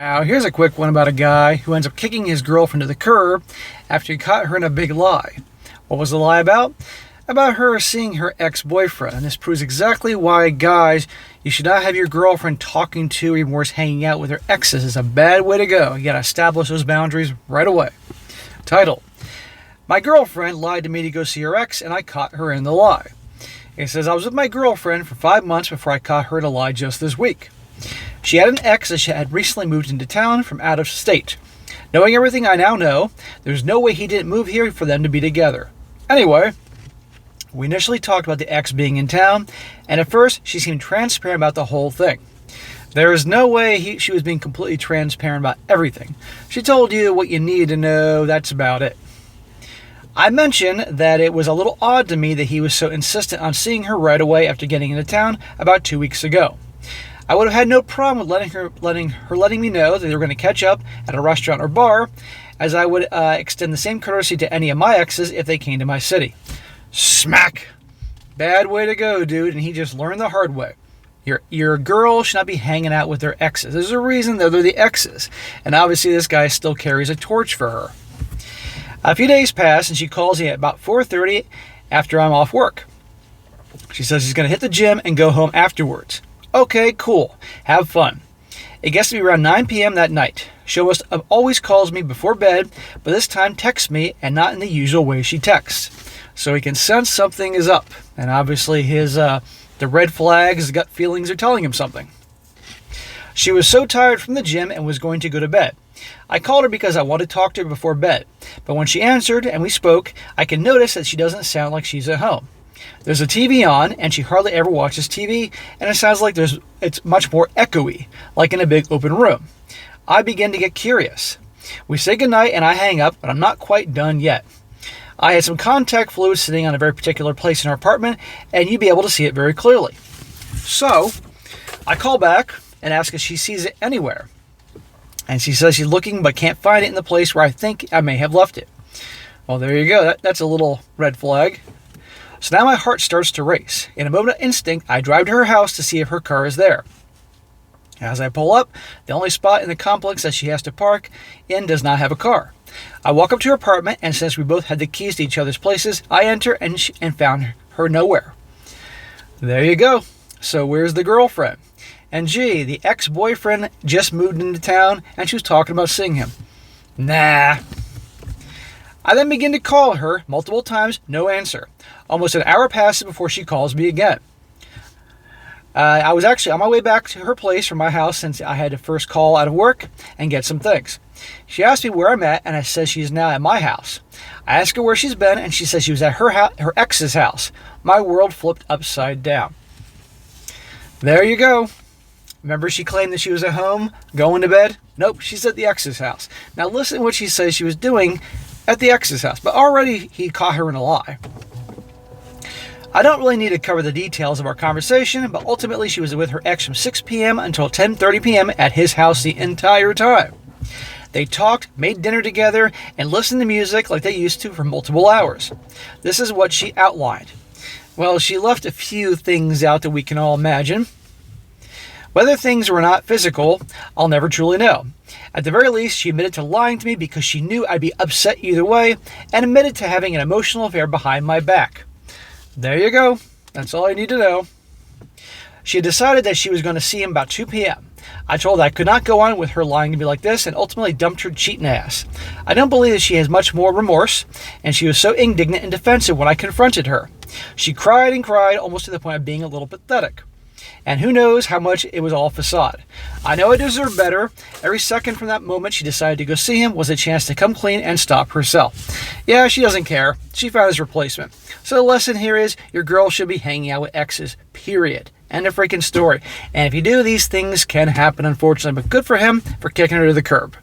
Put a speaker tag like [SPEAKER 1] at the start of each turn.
[SPEAKER 1] Now, here's a quick one about a guy who ends up kicking his girlfriend to the curb after he caught her in a big lie. What was the lie about? About her seeing her ex-boyfriend. And this proves exactly why, guys, you should not have your girlfriend talking to or even worse, hanging out with her exes. It's a bad way to go. You gotta establish those boundaries right away. Title: My girlfriend lied to me to go see her ex, and I caught her in the lie. It says, I was with my girlfriend for 5 months before I caught her in a lie just this week. She had an ex that she had recently moved into town from out of state. Knowing everything I now know, there's no way he didn't move here for them to be together. Anyway, we initially talked about the ex being in town, and at first she seemed transparent about the whole thing. There is no way she was being completely transparent about everything. She told you what you need to know, that's about it. I mentioned that it was a little odd to me that he was so insistent on seeing her right away after getting into town about 2 weeks ago. I would have had no problem with letting me know that they were going to catch up at a restaurant or bar, as I would extend the same courtesy to any of my exes if they came to my city. Smack! Bad way to go, dude, and he just learned the hard way. Your girl should not be hanging out with their exes. There's a reason that they're the exes, and obviously this guy still carries a torch for her. A few days pass, and she calls me at about 4:30 after I'm off work. She says she's going to hit the gym and go home afterwards. Okay, cool. Have fun. It gets to be around 9 p.m. that night. She almost always calls me before bed, but this time texts me and not in the usual way she texts. So he can sense something is up. And obviously the red flags, gut feelings are telling him something. She was so tired from the gym and was going to go to bed. I called her because I wanted to talk to her before bed. But when she answered and we spoke, I can notice that she doesn't sound like she's at home. There's a TV on, and she hardly ever watches TV, and it sounds like it's much more echoey, like in a big open room. I begin to get curious. We say goodnight, and I hang up, but I'm not quite done yet. I had some contact fluid sitting on a very particular place in our apartment, and you'd be able to see it very clearly. So, I call back and ask if she sees it anywhere. And she says she's looking but can't find it in the place where I think I may have left it. Well, there you go. That's a little red flag. So now my heart starts to race. In a moment of instinct, I drive to her house to see if her car is there. As I pull up, the only spot in the complex that she has to park in does not have a car. I walk up to her apartment, and since we both had the keys to each other's places, I enter and found her nowhere. There you go. So where's the girlfriend? And gee, the ex-boyfriend just moved into town, and she was talking about seeing him. Nah. I then begin to call her multiple times, no answer. Almost an hour passes before she calls me again. I was actually on my way back to her place from my house since I had to first call out of work and get some things. She asked me where I'm at, and I said she's now at my house. I asked her where she's been, and she said she was at her ex's house. My world flipped upside down. There you go. Remember she claimed that she was at home, going to bed? Nope, she's at the ex's house. Now listen to what she says she was doing at the ex's house, but already he caught her in a lie. I don't really need to cover the details of our conversation, but ultimately she was with her ex from 6 p.m. until 10:30 p.m. at his house the entire time. They talked, made dinner together, and listened to music like they used to for multiple hours. This is what she outlined. Well, she left a few things out that we can all imagine. Whether things were not physical, I'll never truly know. At the very least, she admitted to lying to me because she knew I'd be upset either way, and admitted to having an emotional affair behind my back. There you go. That's all I need to know. She had decided that she was going to see him about 2 p.m. I told her I could not go on with her lying to me like this, and ultimately dumped her cheating ass. I don't believe that she has much more remorse, and she was so indignant and defensive when I confronted her. She cried and cried, almost to the point of being a little pathetic. And who knows how much it was all facade. I know I deserve better. Every second from that moment she decided to go see him was a chance to come clean and stop herself. Yeah, she doesn't care. She found his replacement. So the lesson here is your girl should be hanging out with exes, period. End of freaking story. And if you do, these things can happen, unfortunately. But good for him for kicking her to the curb.